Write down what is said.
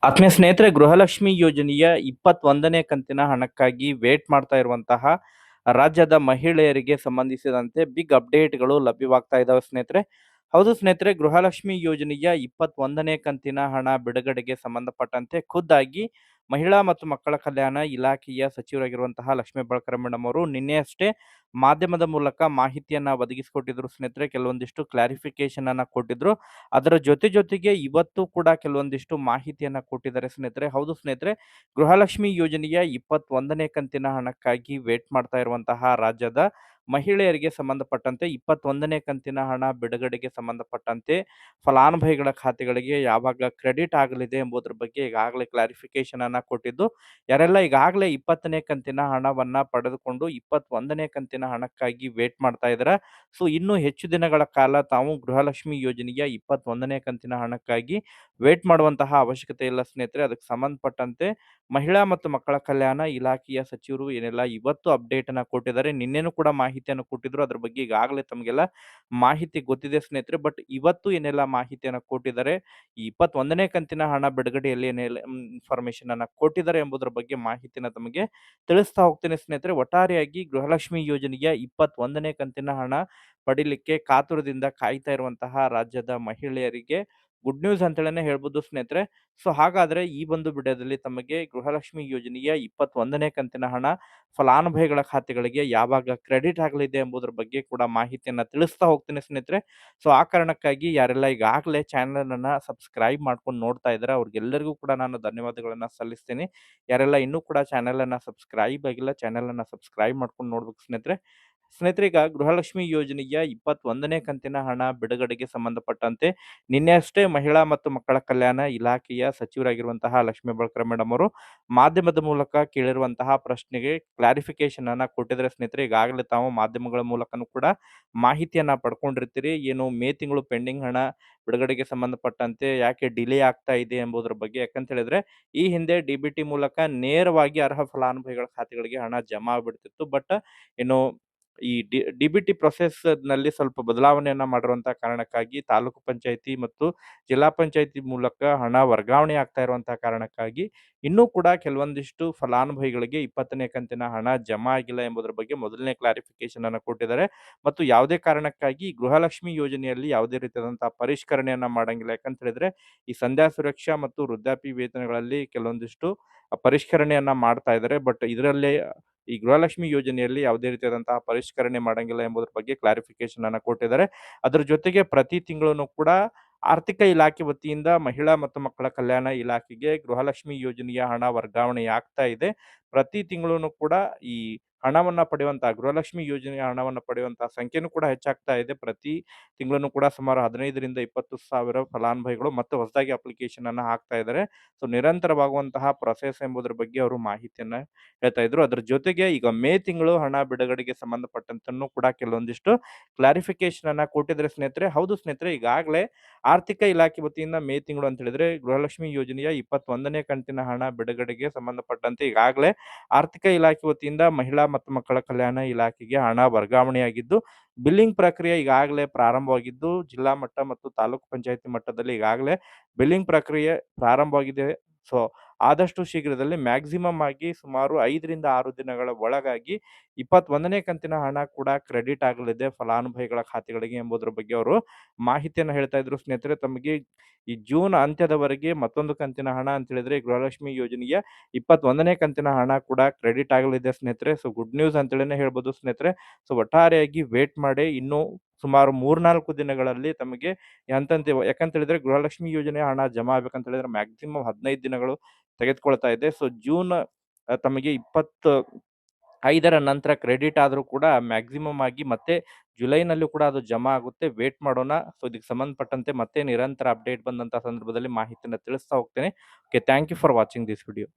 ಆತ್ಮೀಯ ಸ್ನೇಹಿತರೆ, ಗೃಹಲಕ್ಷ್ಮಿ ಯೋಜನೆಯ 21ನೇ ಕಂತಿನ ಹಣಕ್ಕಾಗಿ ವೇಟ್ ಮಾಡ್ತಾ ಇರುವಂತಹ ರಾಜ್ಯದ ಮಹಿಳೆಯರಿಗೆ ಸಂಬಂಧಿಸಿದಂತೆ ಬಿಗ್ ಅಪ್ಡೇಟ್‌ಗಳು ಲಭ್ಯವಾಗ್ತಾ ಇದ್ದಾವೆ ಸ್ನೇಹಿತರೆ. ಹೌದು ಸ್ನೇಹಿತರೆ, ಗೃಹಲಕ್ಷ್ಮಿ ಯೋಜನೆಯ 21ನೇ ಕಂತಿನ ಹಣ ಬಿಡುಗಡೆಗೆ ಸಂಬಂಧಪಟ್ಟಂತೆ ಖುದ್ದಾಗಿ ಮಹಿಳಾ ಮತ್ತು ಮಕ್ಕಳ ಕಲ್ಯಾಣ ಇಲಾಖೆಯ ಸಚಿವರಾಗಿರುವಂತಹ ಲಕ್ಷ್ಮೀ ಹೆಬ್ಬಾಳ್ಕರ್ ಮೇಡಮ್ ಅವರು ನಿನ್ನೆಯಷ್ಟೇ ಮಾಧ್ಯಮದ ಮೂಲಕ ಮಾಹಿತಿಯನ್ನ ಒದಗಿಸಿಕೊಟ್ಟಿದ್ರು ಸ್ನೇಹಿತರೆ. ಕೆಲವೊಂದಿಷ್ಟು ಕ್ಲಾರಿಫಿಕೇಶನ್ ಅನ್ನ ಕೊಟ್ಟಿದ್ರು. ಅದರ ಜೊತೆಗೆ ಇವತ್ತು ಕೂಡ ಕೆಲವೊಂದಿಷ್ಟು ಮಾಹಿತಿಯನ್ನ ಕೊಟ್ಟಿದ್ದಾರೆ ಸ್ನೇಹಿತರೆ. ಹೌದು ಸ್ನೇಹಿತರೆ, ಗೃಹಲಕ್ಷ್ಮಿ ಯೋಜನೆಯ 21ನೇ ಕಂತಿನ ಹಣಕ್ಕಾಗಿ ವೇಟ್ ಮಾಡ್ತಾ ಇರುವಂತಹ ರಾಜ್ಯದ ಮಹಿಳೆಯರಿಗೆ ಸಂಬಂಧಪಟ್ಟಂತೆ 21ನೇ ಕಂತಿನ ಹಣ ಬಿಡುಗಡೆಗೆ ಸಂಬಂಧಪಟ್ಟಂತೆ ಫಲಾನುಭವಿಗಳ ಖಾತೆಗಳಿಗೆ ಯಾವಾಗ ಕ್ರೆಡಿಟ್ ಆಗಲಿದೆ ಎಂಬುದರ ಬಗ್ಗೆ ಈಗಾಗಲೇ ಕ್ಲಾರಿಫಿಕೇಶನ್ ಅನ್ನ ಕೊಟ್ಟಿದ್ದು, ಯಾರೆಲ್ಲ ಈಗಾಗಲೇ 20ನೇ ಕಂತಿನ ಹಣವನ್ನ ಪಡೆದುಕೊಂಡು 21ನೇ ಕಂತಿನ ಹಣಕ್ಕಾಗಿ ವೇಟ್ ಮಾಡ್ತಾ ಇದ್ದಾರೆ, ಸೊ ಇನ್ನೂ ಹೆಚ್ಚು ದಿನಗಳ ಕಾಲ ತಾವು ಗೃಹಲಕ್ಷ್ಮಿ ಯೋಜನೆಯ 21ನೇ ಕಂತಿನ ಹಣಕ್ಕಾಗಿ ವೇಟ್ ಮಾಡುವಂತಹ ಅವಶ್ಯಕತೆ ಇಲ್ಲ ಸ್ನೇಹಿತರೆ. ಅದಕ್ಕೆ ಸಂಬಂಧಪಟ್ಟಂತೆ ಮಹಿಳಾ ಮತ್ತು ಮಕ್ಕಳ ಕಲ್ಯಾಣ ಇಲಾಖೆಯ ಸಚಿವರು ಏನೆಲ್ಲ ಇವತ್ತು ಅಪ್ಡೇಟ್ ಅನ್ನ ಕೊಟ್ಟಿದ್ದಾರೆ. ನಿನ್ನೆನೂ ಕೂಡ ಮಾಹಿತಿಯನ್ನು ಕೊಟ್ಟಿದ್ರು. ಅದ್ರ ಬಗ್ಗೆ ಈಗಾಗಲೇ ತಮಗೆಲ್ಲ ಮಾಹಿತಿ ಗೊತ್ತಿದೆ ಸ್ನೇಹಿತರೆ. ಬಟ್ ಇವತ್ತು ಏನೆಲ್ಲ ಮಾಹಿತಿಯನ್ನು ಕೊಟ್ಟಿದ್ದಾರೆ, ಈ 21ನೇ ಕಂತಿನ ಹಣ ಬಿಡುಗಡೆಯಲ್ಲಿ ಏನೆಲ್ಲ ಇನ್ಫಾರ್ಮೇಶನ್ ಅನ್ನ ಕೊಟ್ಟಿದ್ದಾರೆ ಎಂಬುದರ ಬಗ್ಗೆ ಮಾಹಿತಿನ ತಮಗೆ ತಿಳಿಸ್ತಾ ಹೋಗ್ತೇನೆ ಸ್ನೇಹಿತರೆ. ಒಟ್ಟಾರೆಯಾಗಿ ಗೃಹಲಕ್ಷ್ಮಿ ಯೋಜನೆಯ 21ನೇ ಕಂತಿನ ಹಣ ಪಡಿಲಿಕ್ಕೆ ಕಾತುರದಿಂದ ಕಾಯ್ತಾ ಇರುವಂತಹ ರಾಜ್ಯದ ಮಹಿಳೆಯರಿಗೆ ಗುಡ್ ನ್ಯೂಸ್ ಅಂತೇಳಿನೇ ಹೇಳ್ಬೋದು ಸ್ನೇಹಿತರೆ. ಸೊ ಹಾಗಾದ್ರೆ ಈ ಒಂದು ವಿಡಿಯೋದಲ್ಲಿ ತಮಗೆ ಗೃಹಲಕ್ಷ್ಮಿ ಯೋಜನೆಯ 21ನೇ ಕಂತಿನ ಹಣ ಫಲಾನುಭವಿಗಳ ಖಾತೆಗಳಿಗೆ ಯಾವಾಗ ಕ್ರೆಡಿಟ್ ಆಗಲಿದೆ ಎಂಬುದರ ಬಗ್ಗೆ ಕೂಡ ಮಾಹಿತಿಯನ್ನ ತಿಳಿಸ್ತಾ ಹೋಗ್ತೀನಿ ಸ್ನೇಹಿತರೆ. ಸೊ ಆ ಕಾರಣಕ್ಕಾಗಿ ಯಾರೆಲ್ಲ ಈಗಾಗಲೇ ಚಾನೆಲ್ ಅನ್ನ ಸಬ್ಸ್ಕ್ರೈಬ್ ಮಾಡ್ಕೊಂಡು ನೋಡ್ತಾ ಇದ್ದಾರೆ ಅವ್ರಿಗೆಲ್ಲರಿಗೂ ಕೂಡ ನಾನು ಧನ್ಯವಾದಗಳನ್ನ ಸಲ್ಲಿಸ್ತೀನಿ. ಯಾರೆಲ್ಲ ಇನ್ನೂ ಕೂಡ ಚಾನೆಲ್ ಅನ್ನ ಸಬ್ಸ್ಕ್ರೈಬ್ ಆಗಿಲ್ಲ, ಚಾನೆಲ್ ಅನ್ನ ಸಬ್ಸ್ಕ್ರೈಬ್ ಮಾಡ್ಕೊಂಡು ನೋಡ್ಬೇಕು ಸ್ನೇಹಿತರೆ. ಸ್ನೇಹಿತರೆ, ಈಗ ಗೃಹಲಕ್ಷ್ಮಿ ಯೋಜನೆಯ 21ನೇ ಕಂತಿನ ಹಣ ಬಿಡುಗಡೆಗೆ ಸಂಬಂಧಪಟ್ಟಂತೆ ನಿನ್ನೆ ಅಷ್ಟೇ ಮಹಿಳಾ ಮತ್ತು ಮಕ್ಕಳ ಕಲ್ಯಾಣ ಇಲಾಖೆಯ ಸಚಿವರಾಗಿರುವಂತಹ ಲಕ್ಷ್ಮೀ ಹೆಬ್ಬಾಳ್ಕರ್ ಮೇಡಮ್ ಅವರು ಮಾಧ್ಯಮದ ಮೂಲಕ ಕೇಳಿರುವಂತಹ ಪ್ರಶ್ನೆಗೆ ಕ್ಲಾರಿಫಿಕೇಶನ್ ಅನ್ನ ಕೊಟ್ಟಿದ್ದಾರೆ ಸ್ನೇಹಿತರೆ. ಈಗಾಗಲೇ ತಾವು ಮಾಧ್ಯಮಗಳ ಮೂಲಕನೂ ಕೂಡ ಮಾಹಿತಿಯನ್ನ ಪಡ್ಕೊಂಡಿರ್ತೀರಿ. ಏನು ಮೇ ತಿಂಗಳು ಪೆಂಡಿಂಗ್ ಹಣ ಬಿಡುಗಡೆಗೆ ಸಂಬಂಧಪಟ್ಟಂತೆ ಯಾಕೆ ಡಿಲೇ ಆಗ್ತಾ ಇದೆ ಎಂಬುದರ ಬಗ್ಗೆ. ಯಾಕಂತ ಹೇಳಿದ್ರೆ ಈ ಹಿಂದೆ ಡಿ-ಬಿ-ಟಿ ಮೂಲಕ ನೇರವಾಗಿ ಅರ್ಹ ಫಲಾನುಭವಿಗಳ ಖಾತೆಗಳಿಗೆ ಹಣ ಜಮಾ ಆಗ್ಬಿಡ್ತಿತ್ತು. ಬಟ್ ಏನು ಈ ಡಿ-ಬಿ-ಟಿ ನಲ್ಲಿ ಸ್ವಲ್ಪ ಬದಲಾವಣೆಯನ್ನ ಮಾಡಿರುವಂತಹ ಕಾರಣಕ್ಕಾಗಿ ತಾಲೂಕು ಪಂಚಾಯತಿ ಮತ್ತು ಜಿಲ್ಲಾ ಪಂಚಾಯತಿ ಮೂಲಕ ಹಣ ವರ್ಗಾವಣೆ ಆಗ್ತಾ ಇರುವಂತಹ ಕಾರಣಕ್ಕಾಗಿ ಇನ್ನೂ ಕೂಡ ಕೆಲವೊಂದಿಷ್ಟು ಫಲಾನುಭವಿಗಳಿಗೆ 20ನೇ ಕಂತಿನ ಹಣ ಜಮಾ ಆಗಿಲ್ಲ ಎಂಬುದರ ಬಗ್ಗೆ ಮೊದಲನೇ ಕ್ಲಾರಿಫಿಕೇಶನ್ ಅನ್ನು ಕೊಟ್ಟಿದ್ದಾರೆ. ಮತ್ತು ಯಾವುದೇ ಕಾರಣಕ್ಕಾಗಿ ಗೃಹಲಕ್ಷ್ಮಿ ಯೋಜನೆಯಲ್ಲಿ ಯಾವುದೇ ರೀತಿಯಾದಂತಹ ಪರಿಷ್ಕರಣೆಯನ್ನ ಮಾಡಂಗಿಲ್ಲ. ಯಾಕಂತ ಹೇಳಿದ್ರೆ ಈ ಸಂಧ್ಯಾ ಸುರಕ್ಷಾ ಮತ್ತು ವೃದ್ಧಾಪ್ಯ ವೇತನಗಳಲ್ಲಿ ಕೆಲವೊಂದಿಷ್ಟು ಪರಿಷ್ಕರಣೆಯನ್ನ ಮಾಡ್ತಾ ಇದ್ದಾರೆ. ಬಟ್ ಇದರಲ್ಲೇ ಈ ಗೃಹಲಕ್ಷ್ಮಿ ಯೋಜನೆಯಲ್ಲಿ ಯಾವುದೇ ರೀತಿಯಾದಂತಹ ಪರಿಷ್ಕರಣೆ ಮಾಡಂಗಿಲ್ಲ ಎಂಬುದರ ಬಗ್ಗೆ ಕ್ಲಾರಿಫಿಕೇಶನ್ ಅನ್ನ ಕೊಟ್ಟಿದ್ದಾರೆ. ಅದರ ಜೊತೆಗೆ ಪ್ರತಿ ತಿಂಗಳನ್ನು ಕೂಡ ಆರ್ಥಿಕ ಇಲಾಖೆ ವತಿಯಿಂದ ಮಹಿಳಾ ಮತ್ತು ಮಕ್ಕಳ ಕಲ್ಯಾಣ ಇಲಾಖೆಗೆ ಗೃಹಲಕ್ಷ್ಮಿ ಯೋಜನೆಯ ಹಣ ವರ್ಗಾವಣೆ ಆಗ್ತಾ ಇದೆ. ಪ್ರತಿ ತಿಂಗಳೂನು ಕೂಡ ಈ ಹಣವನ್ನ ಪಡೆಯುವಂತಹ ಗೃಹಲಕ್ಷ್ಮಿ ಯೋಜನೆಯ ಹಣವನ್ನ ಪಡೆಯುವಂತಹ ಸಂಖ್ಯೆನೂ ಕೂಡ ಹೆಚ್ಚಾಗ್ತಾ ಇದೆ. ಪ್ರತಿ ತಿಂಗಳನ್ನು ಕೂಡ ಸುಮಾರು 15ರಿಂದ 20,000 ಫಲಾನುಭವಿಗಳು ಮತ್ತೆ ಹೊಸದಾಗಿ ಅಪ್ಲಿಕೇಶನ್ ಅನ್ನ ಹಾಕ್ತಾ ಇದ್ದಾರೆ. ಸೊ ನಿರಂತರವಾಗುವಂತಹ ಪ್ರೊಸೆಸ್ ಎಂಬುದರ ಬಗ್ಗೆ ಅವರು ಮಾಹಿತಿಯನ್ನ ಹೇಳ್ತಾ ಇದ್ರು. ಅದ್ರ ಜೊತೆಗೆ ಈಗ ಮೇ ತಿಂಗಳು ಹಣ ಬಿಡುಗಡೆಗೆ ಸಂಬಂಧಪಟ್ಟಂತನ್ನು ಕೂಡ ಕೆಲವೊಂದಿಷ್ಟು ಕ್ಲಾರಿಫಿಕೇಶನ್ ಅನ್ನ ಕೊಟ್ಟಿದ್ರೆ ಸ್ನೇಹಿತರೆ. ಹೌದು ಸ್ನೇಹಿತರೆ, ಈಗಾಗಲೇ ಆರ್ಥಿಕ ಇಲಾಖೆ ವತಿಯಿಂದ ಮೇ ತಿಂಗಳು ಅಂತ ಹೇಳಿದ್ರೆ ಗೃಹಲಕ್ಷ್ಮಿ ಯೋಜನೆಯ 21ನೇ ಕಂತಿನ ಹಣ ಬಿಡುಗಡೆಗೆ ಸಂಬಂಧಪಟ್ಟಂತೆ ಈಗಾಗಲೇ ಆರ್ಥಿಕ ಇಲಾಖೆ ವತಿಯಿಂದ ಮಹಿಳಾ ಮತ್ತು ಮಕ್ಕಳ ಕಲ್ಯಾಣ ಇಲಾಖೆಗೆ ಹಣ ವರ್ಗಾವಣೆಯಾಗಿದ್ದು, ಬಿಲ್ಲಿಂಗ್ ಪ್ರಕ್ರಿಯೆ ಈಗಾಗಲೇ ಪ್ರಾರಂಭವಾಗಿದ್ದು, ಜಿಲ್ಲಾ ಮಟ್ಟ ಮತ್ತು ತಾಲೂಕು ಪಂಚಾಯತಿ ಮಟ್ಟದಲ್ಲಿ ಈಗಾಗಲೇ ಬಿಲ್ಲಿಂಗ್ ಪ್ರಕ್ರಿಯೆ ಪ್ರಾರಂಭವಾಗಿದೆ. ಸೊ ಆದಷ್ಟು ಶೀಘ್ರದಲ್ಲಿ ಮ್ಯಾಕ್ಸಿಮಮ್ ಆಗಿ ಸುಮಾರು 5ರಿಂದ 6 ದಿನಗಳ ಒಳಗಾಗಿ 21ನೇ ಕಂತಿನ ಹಣ ಕೂಡ ಕ್ರೆಡಿಟ್ ಆಗಲಿದೆ ಫಲಾನುಭವಿಗಳ ಖಾತೆಗಳಿಗೆ ಎಂಬುದರ ಬಗ್ಗೆ ಅವರು ಮಾಹಿತಿಯನ್ನು ಹೇಳ್ತಾ ಇದ್ರು ಸ್ನೇಹಿತರೆ. ತಮಗೆ ಈ ಜೂನ್ ಅಂತ್ಯದವರೆಗೆ ಮತ್ತೊಂದು ಕಂತಿನ ಹಣ ಅಂತ ಹೇಳಿದ್ರೆ ಗೃಹಲಕ್ಷ್ಮಿ ಯೋಜನೆಯ 21ನೇ ಕಂತಿನ ಹಣ ಕೂಡ ಕ್ರೆಡಿಟ್ ಆಗಲಿದೆ ಸ್ನೇಹಿತರೆ. ಸೊ ಗುಡ್ ನ್ಯೂಸ್ ಅಂತೇಳಿನೇ ಹೇಳ್ಬೋದು ಸ್ನೇಹಿತರೆ. ಸೊ ಒಟ್ಟಾರೆಯಾಗಿ ವೇಟ್ ಮಾಡಿ ಇನ್ನೂ ಸುಮಾರು 3-4 ದಿನಗಳಲ್ಲಿ ತಮಗೆ ಯಾಕಂತ ಹೇಳಿದ್ರೆ ಗೃಹಲಕ್ಷ್ಮಿ ಯೋಜನೆ ಹಣ ಜಮಾ ಆಗ್ಬೇಕಂತ ಹೇಳಿದ್ರೆ ಮ್ಯಾಕ್ಸಿಮಮ್ 15 ದಿನಗಳು ತೆಗೆದುಕೊಳ್ತಾ ಇದೆ. ಸೊ ಜೂನ್ ತಮಗೆ 25ರ ನಂತರ ಕ್ರೆಡಿಟ್ ಆದರೂ ಕೂಡ ಮ್ಯಾಕ್ಸಿಮಮ್ ಆಗಿ ಮತ್ತೆ ಜುಲೈನಲ್ಲೂ ಕೂಡ ಅದು ಜಮಾ ಆಗುತ್ತೆ. ವೇಟ್ ಮಾಡೋಣ. ಸೊ ಇದಕ್ಕೆ ಸಂಬಂಧಪಟ್ಟಂತೆ ಮತ್ತೆ ನಿರಂತರ ಅಪ್ಡೇಟ್ ಬಂದಂತಹ ಸಂದರ್ಭದಲ್ಲಿ ಮಾಹಿತಿಯನ್ನು ತಿಳಿಸ್ತಾ ಹೋಗ್ತೇನೆ. Okay, thank you for watching this video.